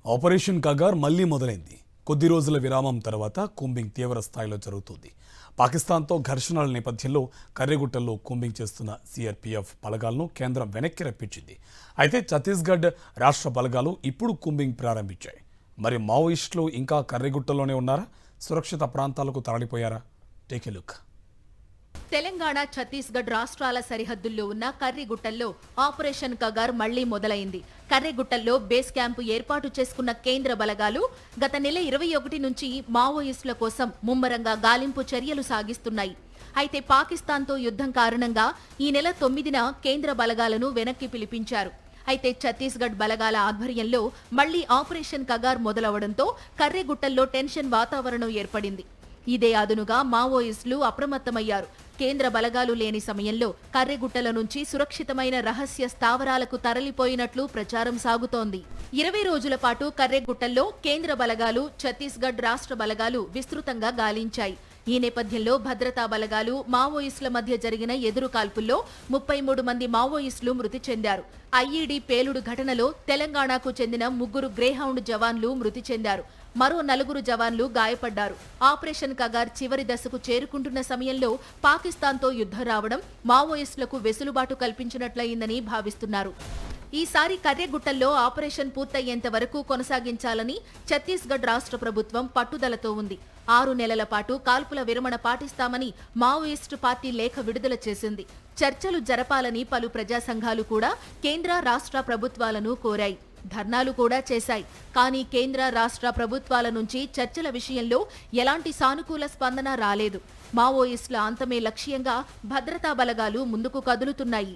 Operation Kagar మళ్లీ మొదలైంది. కొద్ది రోజుల విరామం తర్వాత కూంబింగ్ తీవ్ర స్థాయిలో జరుగుతుంది. పాకిస్తాన్తో ఘర్షణల నేపథ్యంలో కర్రెగుట్టల్లో కూంబింగ్ చేస్తున్న సిఆర్పీఎఫ్ బలగాలను కేంద్రం వెనక్కి రప్పించింది. అయితే ఛత్తీస్గఢ్ రాష్ట్ర బలగాలు ఇప్పుడు కూంబింగ్ ప్రారంభించాయి. మరి మావోయిస్టులు ఇంకా కర్రెగుట్టలోనే ఉన్నారా? సురక్షిత ప్రాంతాలకు తరలిపోయారా? Take a look. Telangana, Chhattisgarh రాష్ట్రాల సరిహద్దుల్లో ఉన్న కర్రెగుట్టల్లో ఆపరేషన్ కగార్ మళ్లీ మొదలైంది. కర్రెగుట్టల్లో బేస్ క్యాంపు ఏర్పాటు చేసుకున్న కేంద్ర బలగాలు గత నెల 21 నుంచి మావోయిస్టుల కోసం ముమ్మరంగా గాలింపు చర్యలు సాగిస్తున్నాయి. అయితే పాకిస్తాన్తో యుద్ధం కారణంగా ఈ నెల 9న కేంద్ర బలగాలను వెనక్కి పిలిపించారు. అయితే ఛత్తీస్గఢ్ బలగాల ఆధ్వర్యంలో మళ్లీ ఆపరేషన్ కగార్ మొదలవడంతో కర్రెగుట్టల్లో టెన్షన్ వాతావరణం ఏర్పడింది. ఇదే అదునుగా మావోయిస్టులు అప్రమత్తమయ్యారు. కేంద్ర బలగాలు లేని సమయంలో కర్రెగుట్టల నుంచి సురక్షితమైన రహస్య స్థావరాలకు తరలిపోయినట్లు ప్రచారం సాగుతోంది. 20 రోజుల పాటు కర్రెగుట్టల్లో కేంద్ర బలగాలు, ఛత్తీస్గఢ్ రాష్ట్ర బలగాలు విస్తృతంగా గాలించాయి. ఈ నేపథ్యంలో భద్రతా బలగాలు, మావోయిస్టుల మధ్య జరిగిన ఎదురు కాల్పుల్లో 33 మంది మావోయిస్టులు మృతి చెందారు. ఐఈడీ పేలుడు ఘటనలో తెలంగాణకు చెందిన 3 గ్రేహౌండ్ జవాన్లు మృతి చెందారు. మరో 4 జవాన్లు గాయపడ్డారు. ఆపరేషన్ కగార్ చివరి దశకు చేరుకుంటున్న సమయంలో పాకిస్తాన్తో యుద్ధం రావడం మావోయిస్టులకు వెసులుబాటు కల్పించినట్లయిందని భావిస్తున్నారు. ఈసారి కర్రెగుట్టల్లో ఆపరేషన్ పూర్తయ్యేంత వరకు కొనసాగించాలని ఛత్తీస్గఢ్ రాష్ట్ర ప్రభుత్వం పట్టుదలతో ఉంది. 6 నెలల పాటు కాల్పుల విరమణ పాటిస్తామని మావోయిస్టు పార్టీ లేఖ విడుదల చేసింది. చర్చలు జరపాలని పలు ప్రజా సంఘాలు కూడా కేంద్ర, రాష్ట్ర ప్రభుత్వాలను కోరాయి. ధర్నాలు కూడా చేశాయి. కానీ కేంద్ర, రాష్ట్ర ప్రభుత్వాల నుంచి చర్చల విషయంలో ఎలాంటి సానుకూల స్పందన రాలేదు. మావోయిస్టుల అంతమే లక్ష్యంగా భద్రతా బలగాలు ముందుకు కదులుతున్నాయి.